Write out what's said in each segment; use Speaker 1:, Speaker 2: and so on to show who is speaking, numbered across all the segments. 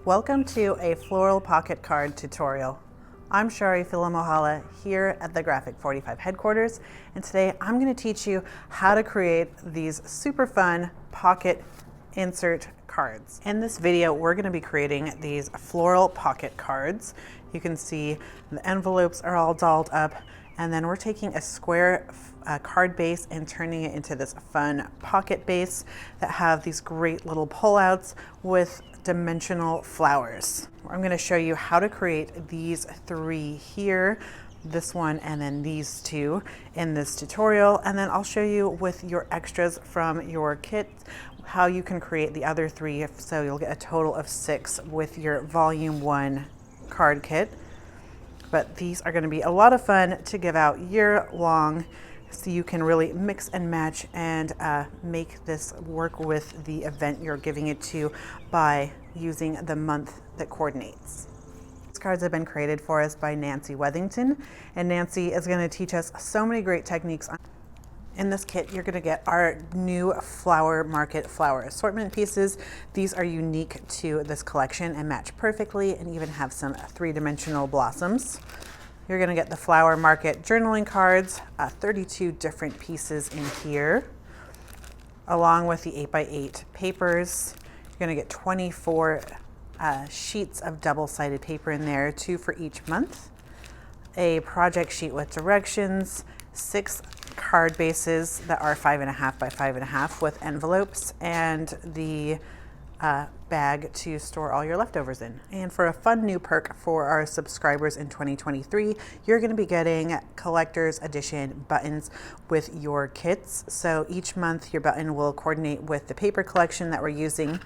Speaker 1: Welcome to a floral pocket card tutorial. I'm Charee Filimoehala here at the G45 headquarters, and today I'm going to teach you how to create these super fun pocket insert cards. In this video, we're going to be creating these floral pocket cards. You can see the envelopes are all dolled up, and then we're taking a square card base and turning it into this fun pocket base that have these great little pullouts with dimensional flowers. I'm going to show you how to create these three here, this one, and then these two in this tutorial. And then I'll show you with your extras from your kit how you can create the other three. So you'll get a total of 6 with your volume 1 card kit. But these are going to be a lot of fun to give out year long, so you can really mix and match and make this work with the event you're giving it to by using the month that coordinates. These cards have been created for us by Nancy Wethington, and Nancy is going to teach us so many great techniques. In this kit, you're going to get our new Flower Market Flower Assortment pieces. These are unique to this collection and match perfectly, and even have some 3-dimensional blossoms. You're going to get the Flower Market journaling cards, 32 different pieces in here, along with the 8x8 papers. You're going to get 24 sheets of double-sided paper in there, 2 for each month, a project sheet with directions, 6 card bases that are 5.5 by 5.5 with envelopes, and the bag to store all your leftovers in. And for a fun new perk for our subscribers in 2023, you're going to be getting collector's edition buttons with your kits. So each month your button will coordinate with the paper collection that we're using.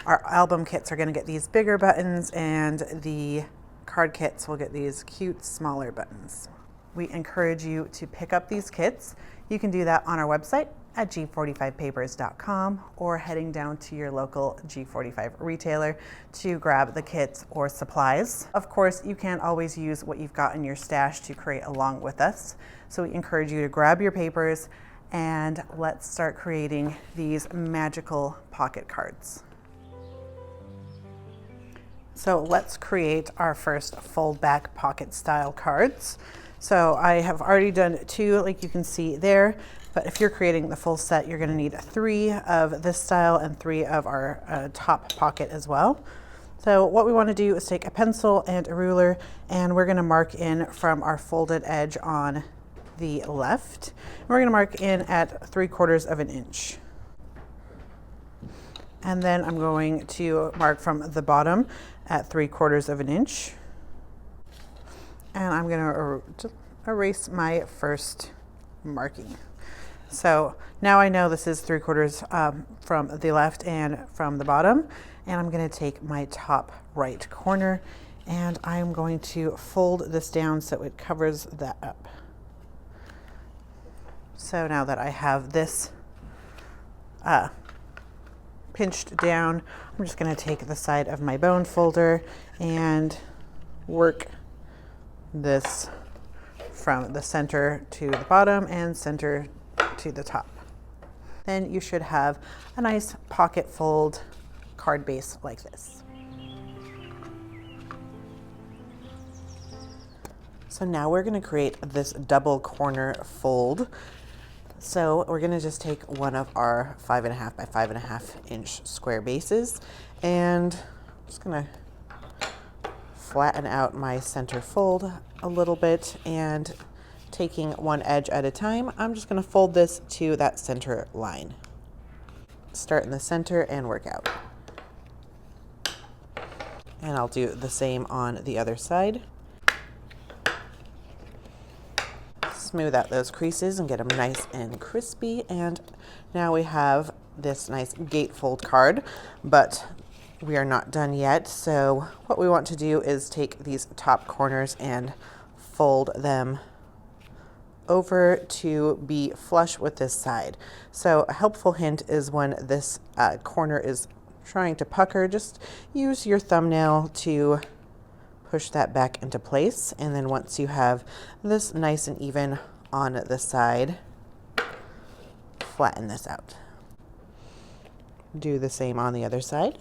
Speaker 1: Our album kits are going to get these bigger buttons, and the card kits will get these cute smaller buttons. We encourage you to pick up these kits. You can do that on our website at G45papers.com, or heading down to your local G45 retailer to grab the kits or supplies. Of course, you can always use what you've got in your stash to create along with us. So we encourage you to grab your papers and let's start creating these magical pocket cards. So let's create our first fold back pocket style cards. So I have already done 2, like you can see there, but if you're creating the full set, you're going to need 3 of this style and 3 of our top pocket as well. So what we want to do is take a pencil and a ruler, and we're going to mark in from our folded edge on the left. We're going to mark in at 3/4 of an inch. And then I'm going to mark from the bottom at 3/4 of an inch. And I'm going to erase my first marking. So now I know this is 3/4 from the left and from the bottom. And I'm going to take my top right corner, and I'm going to fold this down so it covers that up. So now that I have this pinched down, I'm just going to take the side of my bone folder and work this from the center to the bottom and center to the top. Then you should have a nice pocket fold card base like this. So now we're going to create this double corner fold. So we're going to just take one of our 5.5 by 5.5 inch square bases, and I'm just going to flatten out my center fold a little bit, and taking one edge at a time, I'm just going to fold this to that center line. Start in the center and work out. And I'll do the same on the other side. Smooth out those creases and get them nice and crispy. And now we have this nice gatefold card, but we are not done yet. So what we want to do is take these top corners and fold them over to be flush with this side. So a helpful hint is when this corner is trying to pucker, just use your thumbnail to push that back into place. And then once you have this nice and even on the side, flatten this out. Do the same on the other side.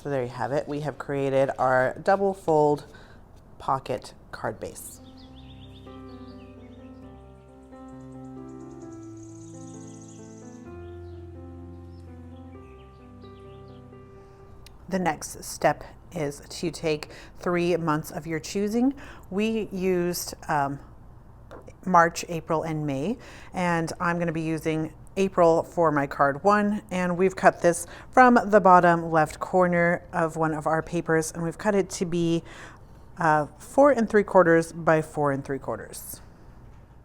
Speaker 1: So there you have it. We have created our double fold pocket card base. The next step is to take 3 months of your choosing. We used March, April, and May, and I'm going to be using April for my card 1, and we've cut this from the bottom left corner of one of our papers, and we've cut it to be 4 3/4 by 4 3/4.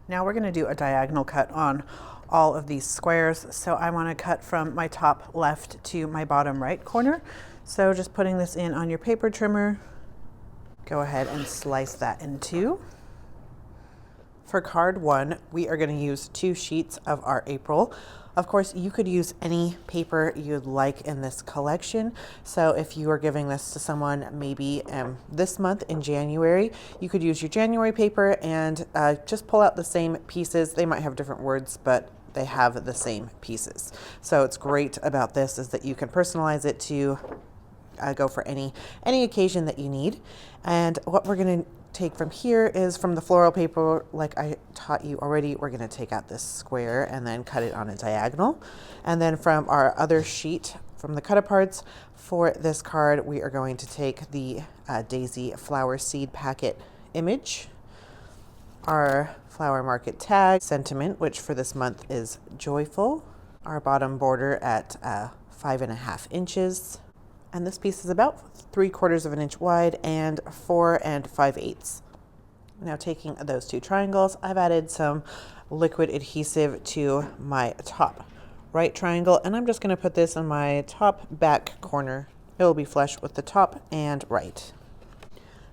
Speaker 1: Now we're going to do a diagonal cut on all of these squares, so I want to cut from my top left to my bottom right corner. So just putting this in on your paper trimmer, go ahead and slice that in 2. For card 1, we are going to use 2 sheets of our April. Of course, you could use any paper you'd like in this collection. So if you are giving this to someone maybe this month in January, you could use your January paper and just pull out the same pieces. They might have different words, but they have the same pieces. So it's great about this is that you can personalize it to go for any occasion that you need. And what we're going to take from here is from the floral paper, like I taught you already, we're going to take out this square and then cut it on a diagonal. And then from our other sheet, from the cut aparts for this card, we are going to take the daisy flower seed packet image, our flower market tag sentiment, which for this month is joyful, our bottom border at 5.5 inches. And this piece is about 3/4 of an inch wide and 4 5/8. Now taking those 2 triangles, I've added some liquid adhesive to my top right triangle, and I'm just going to put this on my top back corner. It will be flush with the top and right.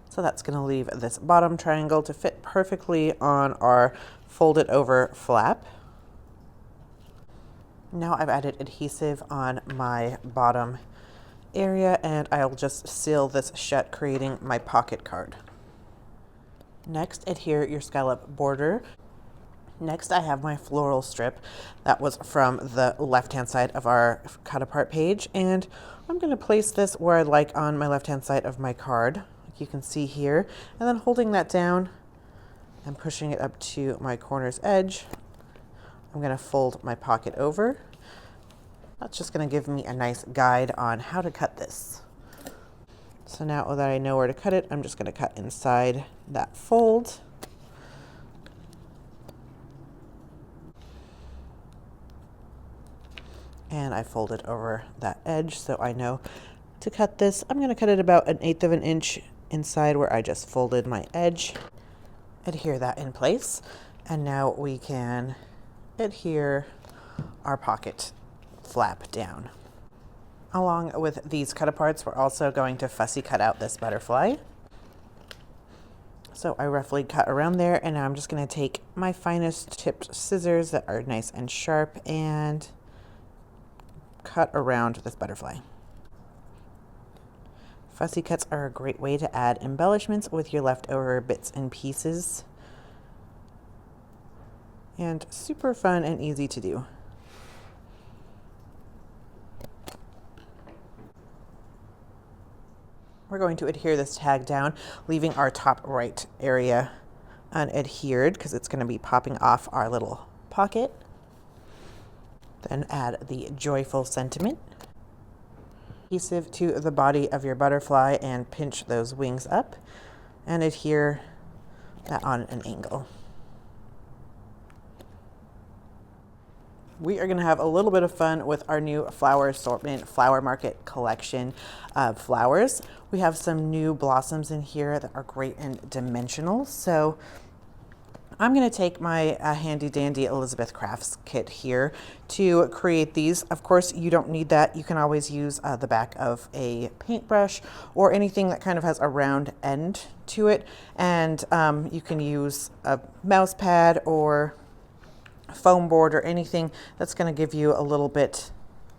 Speaker 1: So that's going to leave this bottom triangle to fit perfectly on our folded over flap. Now I've added adhesive on my bottom area, and I'll just seal this shut, creating my pocket card. Next, adhere your scallop border. Next, I have my floral strip that was from the left-hand side of our cut apart page, and I'm going to place this where I like on my left-hand side of my card, like you can see here, and then holding that down and pushing it up to my corner's edge, I'm going to fold my pocket over. That's just going to give me a nice guide on how to cut this. So now that I know where to cut it, I'm just going to cut inside that fold. And I fold it over that edge so I know to cut this. I'm going to cut it about 1/8 of an inch inside where I just folded my edge. Adhere that in place. And now we can adhere our pocket flap down. Along with these cut aparts, we're also going to fussy cut out this butterfly. So I roughly cut around there, and now I'm just going to take my finest tipped scissors that are nice and sharp and cut around this butterfly. Fussy cuts are a great way to add embellishments with your leftover bits and pieces, and super fun and easy to do. We're going to adhere this tag down, leaving our top right area unadhered because it's going to be popping off our little pocket. Then add the joyful sentiment. Adhesive to the body of your butterfly and pinch those wings up and adhere that on an angle. We are going to have a little bit of fun with our new Flower Assortment Flower Market collection of flowers. We have some new blossoms in here that are great and dimensional. So I'm going to take my handy dandy Elizabeth Crafts kit here to create these. Of course, you don't need that. You can always use the back of a paintbrush or anything that kind of has a round end to it. And you can use a mouse pad or foam board or anything that's going to give you a little bit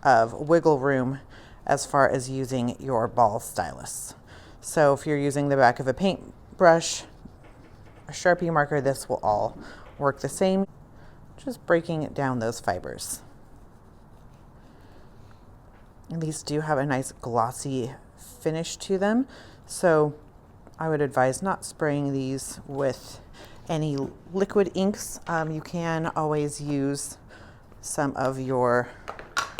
Speaker 1: of wiggle room as far as using your ball stylus. So if you're using the back of a paintbrush, a Sharpie marker, this will all work the same, just breaking down those fibers. And these do have a nice glossy finish to them. So I would advise not spraying these with any liquid inks. You can always use some of your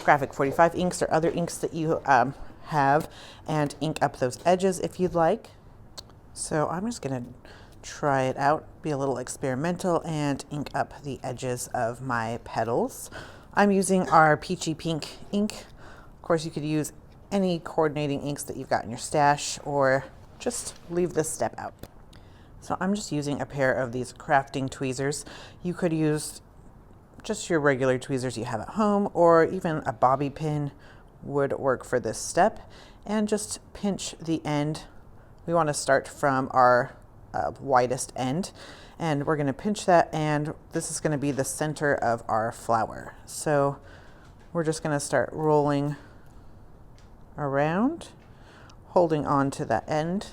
Speaker 1: Graphic 45 inks or other inks that you have and ink up those edges if you'd like. So I'm just going to try it out, be a little experimental, and ink up the edges of my petals. I'm using our peachy pink ink. Of course, you could use any coordinating inks that you've got in your stash, or just leave this step out. So I'm just using a pair of these crafting tweezers. You could use just your regular tweezers you have at home, or even a bobby pin would work for this step. And just pinch the end. We want to start from our widest end, and we're going to pinch that, and this is going to be the center of our flower. So we're just going to start rolling around, holding on to that end.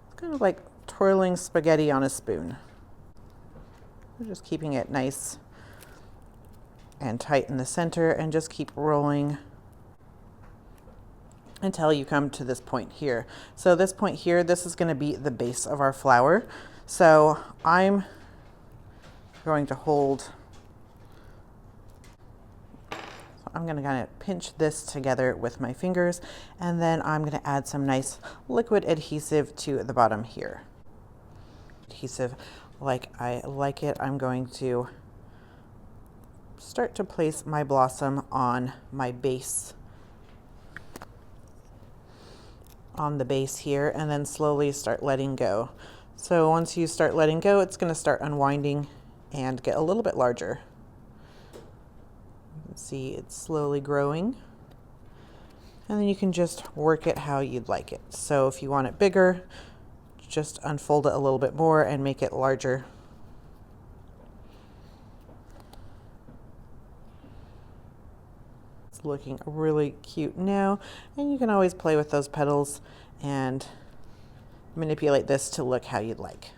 Speaker 1: It's kind of like twirling spaghetti on a spoon. We're just keeping it nice and tight in the center, and just keep rolling until you come to this point here. So this point here, this is going to be the base of our flower. So I'm going to hold, I'm going to kind of pinch this together with my fingers, and then I'm going to add some nice liquid adhesive to the bottom here. Adhesive like I like it. I'm going to start to place my blossom on my base, on the base here, and then slowly start letting go. So once you start letting go, it's going to start unwinding and get a little bit larger. You can see it's slowly growing, and then you can just work it how you'd like it. So if you want it bigger, just unfold it a little bit more and make it larger. Looking really cute now, and you can always play with those petals and manipulate this to look how you'd like.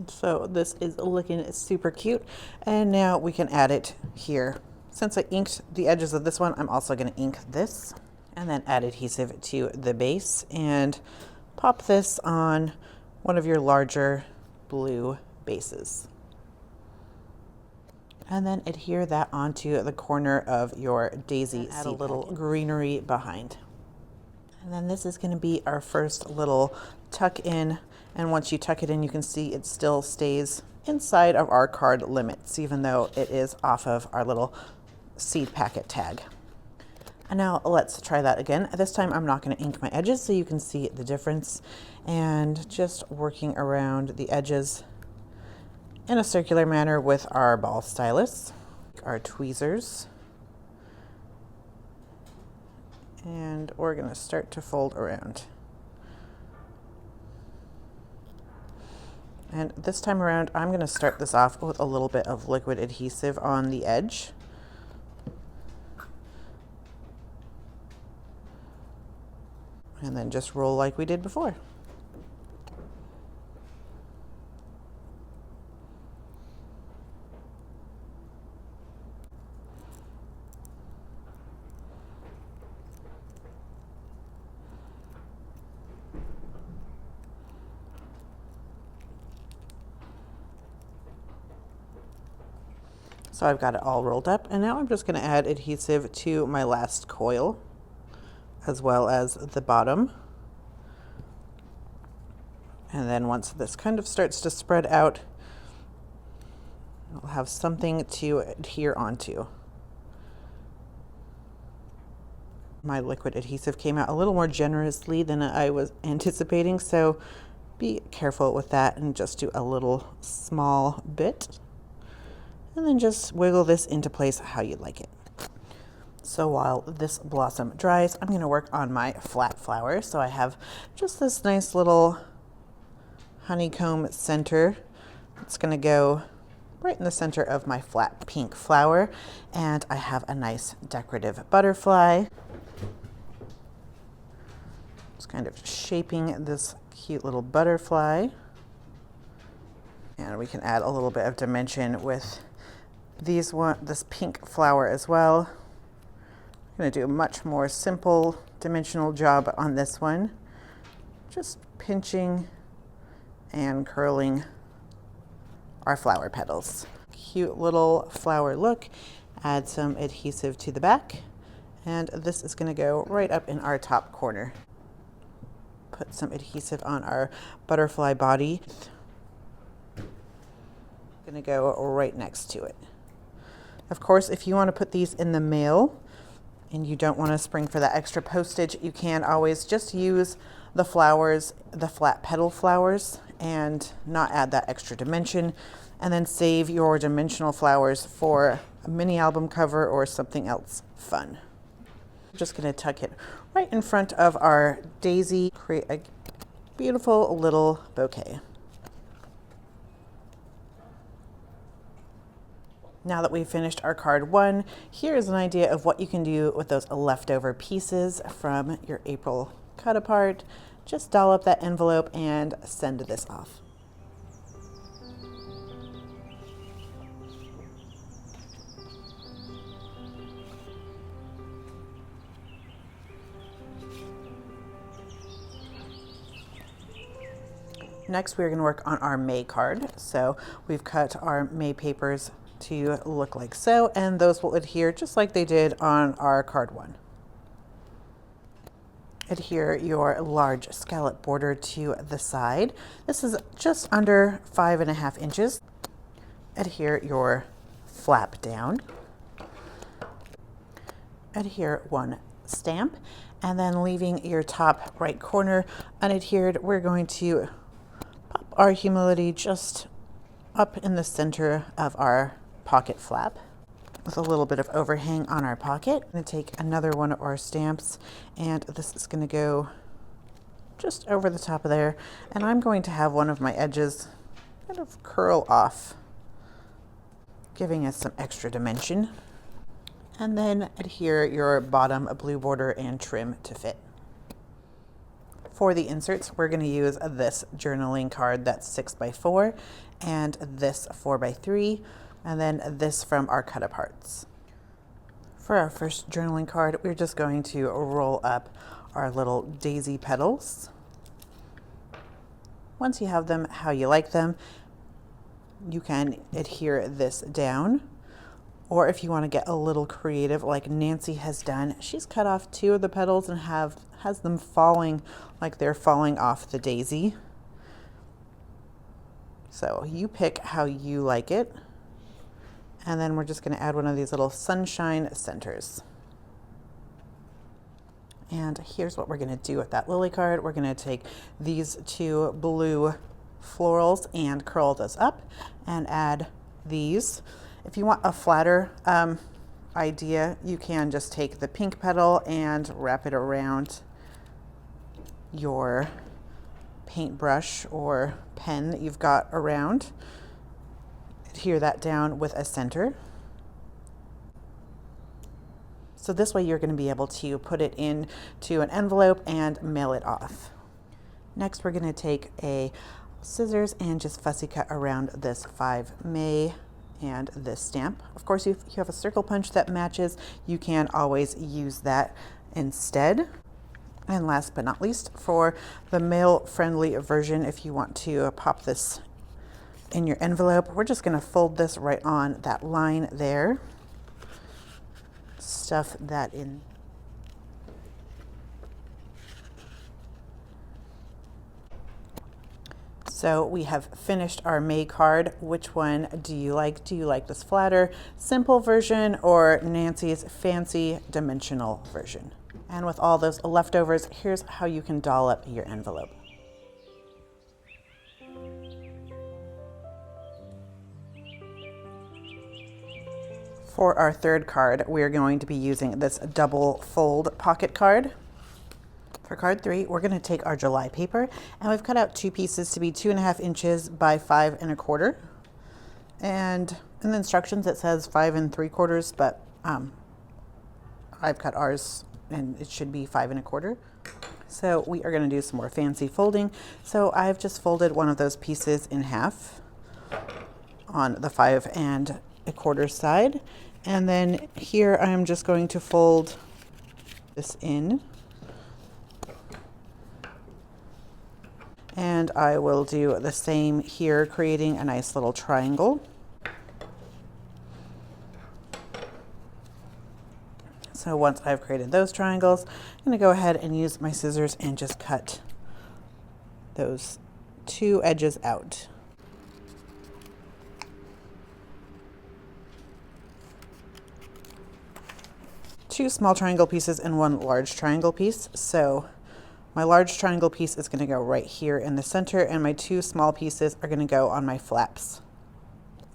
Speaker 1: So this is looking super cute, and now we can add it here. Since I inked the edges of this one, I'm also going to ink this and then add adhesive to the base and pop this on one of your larger blue bases. And then adhere that onto the corner of your daisy. Add a little greenery behind. And then this is going to be our first little tuck in. And once you tuck it in, you can see it still stays inside of our card limits, even though it is off of our little seed packet tag. And now let's try that again. This time I'm not going to ink my edges so you can see the difference, and just working around the edges in a circular manner with our ball stylus, our tweezers, and we're going to start to fold around. And this time around, I'm going to start this off with a little bit of liquid adhesive on the edge. And then just roll like we did before. So I've got it all rolled up, and now I'm just going to add adhesive to my last coil, as well as the bottom. And then once this kind of starts to spread out, I'll have something to adhere onto. My liquid adhesive came out a little more generously than I was anticipating, so be careful with that and just do a little small bit. And then just wiggle this into place how you'd like it. So while this blossom dries, I'm going to work on my flat flower. So I have just this nice little honeycomb center. It's going to go right in the center of my flat pink flower. And I have a nice decorative butterfly. Just kind of shaping this cute little butterfly. And we can add a little bit of dimension with this pink flower as well. I'm going to do a much more simple dimensional job on this one. Just pinching and curling our flower petals. Cute little flower look. Add some adhesive to the back, and this is going to go right up in our top corner. Put some adhesive on our butterfly body. Going to go right next to it. Of course, if you want to put these in the mail and you don't want to spring for that extra postage, you can always just use the flowers, the flat petal flowers, and not add that extra dimension, and then save your dimensional flowers for a mini album cover or something else fun. I'm just going to tuck it right in front of our daisy, create a beautiful little bouquet. Now that we've finished our card 1, here's an idea of what you can do with those leftover pieces from your April cut apart. Just doll up that envelope and send this off. Next, we're going to work on our May card. So we've cut our May papers to look like so, and those will adhere just like they did on our card 1. Adhere your large scallop border to the side. This is just under 5.5 inches. Adhere your flap down. Adhere one stamp, and then leaving your top right corner unadhered, we're going to pop our humility just up in the center of our pocket flap with a little bit of overhang on our pocket. I'm going to take another one of our stamps, and this is going to go just over the top of there, and I'm going to have one of my edges kind of curl off, giving us some extra dimension. And then adhere your bottom blue border and trim to fit. For the inserts, we're going to use this journaling card that's 6x4 and this 4x3, and then this from our cut aparts. For our first journaling card, we're just going to roll up our little daisy petals. Once you have them how you like them, you can adhere this down. Or if you want to get a little creative like Nancy has done, she's cut off 2 of the petals and has them falling like they're falling off the daisy. So you pick how you like it. And then we're just going to add one of these little sunshine centers. And here's what we're going to do with that lily card. We're going to take these 2 blue florals and curl those up and add these. If you want a flatter idea, you can just take the pink petal and wrap it around your paintbrush or pen that you've got around. Adhere that down with a center. So this way you're going to be able to put it into an envelope and mail it off. Next, we're going to take a scissors and just fussy cut around this 5 May and this stamp. Of course, if you have a circle punch that matches, you can always use that instead. And last but not least, for the mail-friendly version, if you want to pop this in your envelope, we're just going to fold this right on that line there. Stuff that in. So we have finished our May card. Which one do you like? Do you like this flatter, simple version or Nancy's fancy dimensional version? And with all those leftovers, here's how you can doll up your envelope. For our third card, we're going to be using this double fold pocket card. For card 3, we're going to take our July paper, and we've cut out 2 pieces to be 2.5 inches by 5.25. And in the instructions it says 5.75, but I've cut ours and it should be 5.25. So we are going to do some more fancy folding. So I've just folded one of those pieces in half on the 5.25 side, and then here I'm just going to fold this in And I will do the same here, creating a nice little triangle. So once I've created those triangles, I'm going to go ahead and use my scissors and just cut those two edges out. Two small triangle pieces and one large triangle piece. So my large triangle piece is going to go right here in the center, and my two small pieces are going to go on my flaps.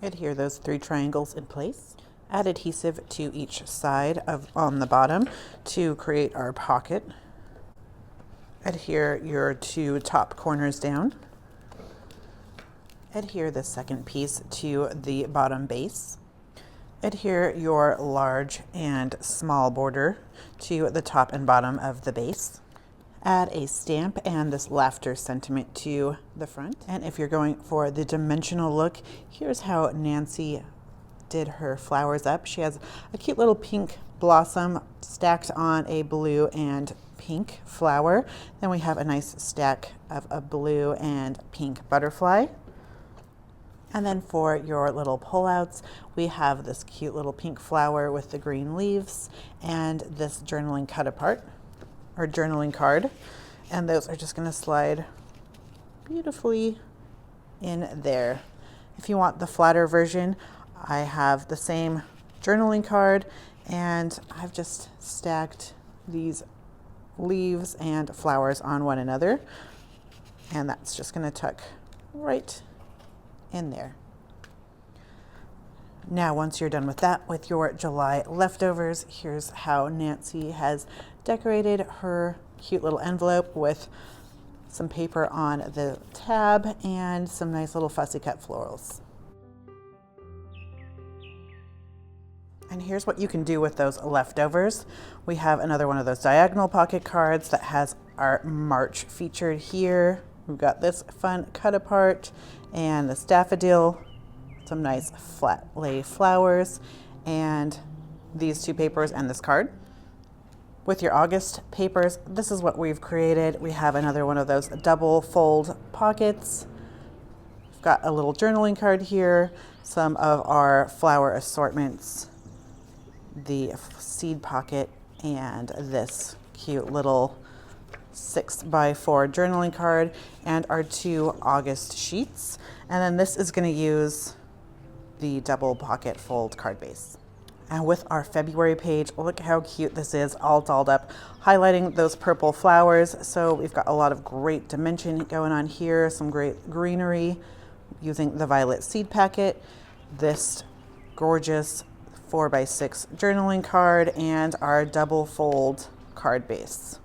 Speaker 1: Adhere those three triangles in place. Add adhesive to each side on the bottom to create our pocket. Adhere your two top corners down. Adhere the second piece to the bottom base. Adhere your large and small border to the top and bottom of the base. Add a stamp and this laughter sentiment to the front. And if you're going for the dimensional look, here's how Nancy did her flowers up. She has a cute little pink blossom stacked on a blue and pink flower. Then we have a nice stack of a blue and pink butterfly. And then for your little pullouts, we have this cute little pink flower with the green leaves and this journaling cut apart, or journaling card. And those are just going to slide beautifully in there. If you want the flatter version, I have the same journaling card, and I've just stacked these leaves and flowers on one another, and that's just going to tuck right in there. Now, once you're done with that, with your July leftovers, here's how Nancy has decorated her cute little envelope with some paper on the tab and some nice little fussy cut florals. And here's what you can do with those leftovers. We have another one of those diagonal pocket cards that has our March featured here. We've got this fun cut apart and the daffodil, some nice flat lay flowers, and these two papers and this card. With your August papers, this is what we've created. We have another one of those double fold pockets. We've got a little journaling card here, some of our flower assortments, the seed pocket, and this cute little 6x4 journaling card, and our two August sheets. And then this is going to use the double pocket fold card base. And with our February page, look how cute this is, all dolled up, highlighting those purple flowers. So we've got a lot of great dimension going on here, some great greenery using the violet seed packet, this gorgeous 4x6 journaling card, and our double fold card base.